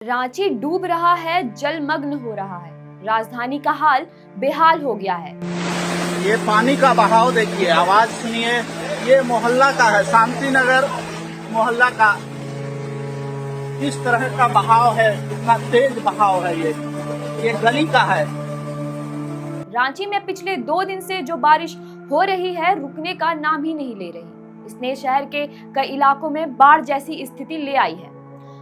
रांची डूब रहा है, जलमग्न हो रहा है। राजधानी का हाल बेहाल हो गया है। ये पानी का बहाव देखिए, आवाज सुनिए। ये मोहल्ला का है, शांति नगर मोहल्ला का। किस तरह का बहाव है, कितना तेज बहाव है। ये गली का है। रांची में पिछले 2 दिन से जो बारिश हो रही है, रुकने का नाम ही नहीं ले रही। इसने शहर के कई इलाकों में बाढ़ जैसी स्थिति ले आई है।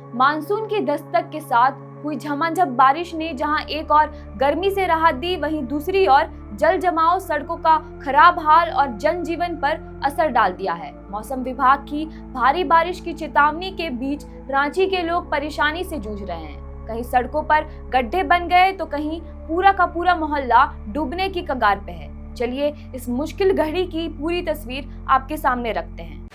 मानसून की दस्तक के साथ हुई झमाझम बारिश ने जहां एक और गर्मी से राहत दी, वहीं दूसरी ओर जल जमाव, सड़कों का खराब हाल और जनजीवन पर असर डाल दिया है। मौसम विभाग की भारी बारिश की चेतावनी के बीच रांची के लोग परेशानी से जूझ रहे हैं। कहीं सड़कों पर गड्ढे बन गए तो कहीं पूरा का पूरा मोहल्ला डूबने की कगार पे है। चलिए इस मुश्किल घड़ी की पूरी तस्वीर आपके सामने रखते हैं।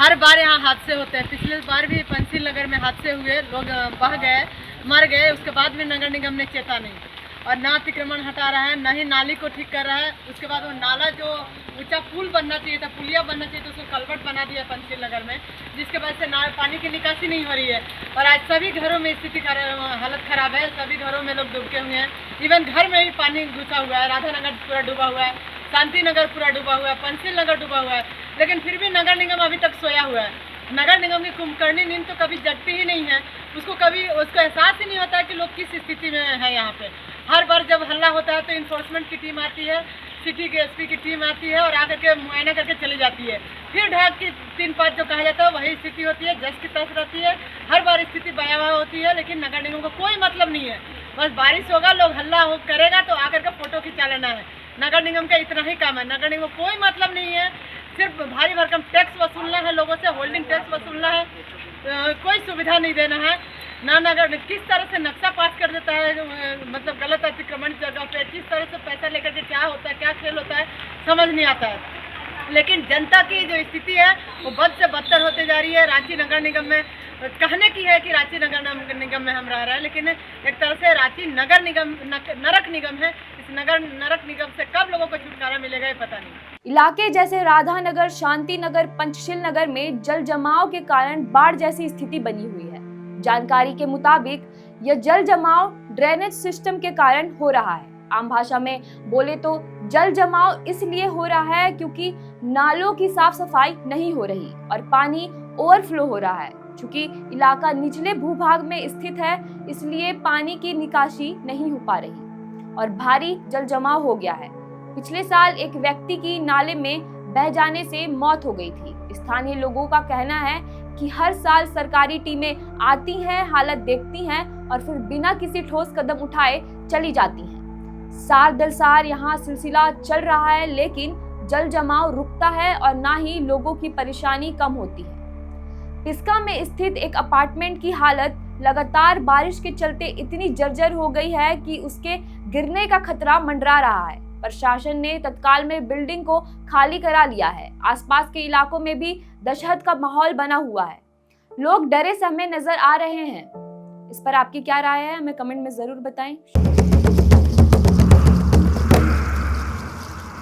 हर बार यहाँ हादसे होते हैं। पिछले बार भी पंसिल नगर में हादसे हुए, लोग बह गए, मर गए। उसके बाद में नगर निगम ने चेता नहीं और ना अतिक्रमण हटा रहा है, ना ही नाली को ठीक कर रहा है। उसके बाद वो नाला जो ऊंचा पुल बनना चाहिए था, पुलिया बनना चाहिए था, उसको कलवर्ट बना दिया पंसिल नगर में, जिसके वजह से पानी की निकासी नहीं हो रही है। और आज सभी घरों में स्थिति हालत खराब है। सभी घरों में लोग डूबे हुए हैं। इवन घर में भी पानी घुसा हुआ है। राधा नगर पूरा डूबा हुआ है, शांति नगर पूरा डूबा हुआ है, पंसिल नगर डूबा हुआ है। लेकिन फिर भी नगर निगम अभी तक सोया हुआ है। नगर निगम की कुंभकर्णी नींद तो कभी जगती ही नहीं है। उसको एहसास ही नहीं होता है कि लोग किस स्थिति में है। यहाँ पे हर बार जब हल्ला होता है तो इन्फोर्समेंट की टीम आती है, सिटी के एसपी की टीम आती है और आकर के मुआयना करके चली जाती है। फिर ढाक की 3-5 जो कहा जाता है वही स्थिति होती है, जस की तस रहती है। हर बार स्थिति भयावह होती है, लेकिन नगर निगम को कोई मतलब नहीं है। बस बारिश होगा, लोग हल्ला करेगा तो आकर के फोटो खिंचा लेना है। नगर निगम का इतना ही काम है। नगर निगम को कोई मतलब नहीं है। सिर्फ भारी भरकम टैक्स वसूलना है, लोगों से होल्डिंग टैक्स वसूलना है, कोई सुविधा नहीं देना है। ना नगर किस तरह से नक्शा पास कर देता है, मतलब गलत अतिक्रमण जगह पे किस तरह से पैसा लेकर के क्या होता है, क्या खेल होता है, समझ नहीं आता है। लेकिन जनता की जो स्थिति है वो बद से बदतर होते जा रही है। रांची नगर निगम में कहने की है कि रांची नगर निगम में हम रह रहे हैं, लेकिन एक तरह से रांची नगर निगम नरक निगम है। इस नरक निगम से कब लोगों को छुटकारा मिलेगा ये पता नहीं। इलाके जैसे राधा नगर, शांति नगर, पंचशील नगर में जल जमाव के कारण बाढ़ जैसी स्थिति बनी हुई है। जानकारी के मुताबिक यह जल जमाव ड्रेनेज सिस्टम के कारण हो रहा है। आम भाषा में बोले तो जल जमाव इसलिए हो रहा है क्योंकि नालों की साफ सफाई नहीं हो रही और पानी ओवरफ्लो हो रहा है। चूंकि इलाका निचले भूभाग में स्थित है, इसलिए पानी की निकासी नहीं हो पा रही और भारी जल जमाव हो गया है। पिछले साल एक व्यक्ति की नाले में बह जाने से मौत हो गई थी। स्थानीय लोगों का कहना है कि हर साल सरकारी टीमें आती हैं, हालत देखती हैं और फिर बिना किसी ठोस कदम उठाए चली जाती हैं। साल दर साल यहाँ सिलसिला चल रहा है, लेकिन जल जमाव रुकता है और ना ही लोगों की परेशानी कम होती है। पिस्का में स्थित एक अपार्टमेंट की हालत लगातार बारिश के चलते इतनी जर्जर हो गई है कि उसके गिरने का खतरा मंडरा रहा है। प्रशासन ने तत्काल में बिल्डिंग को खाली करा लिया है। आसपास के इलाकों में भी दहशत का माहौल बना हुआ है। लोग डरे सहमे नजर आ रहे हैं। इस पर आपकी क्या राय है, हमें कमेंट में जरूर बताएं।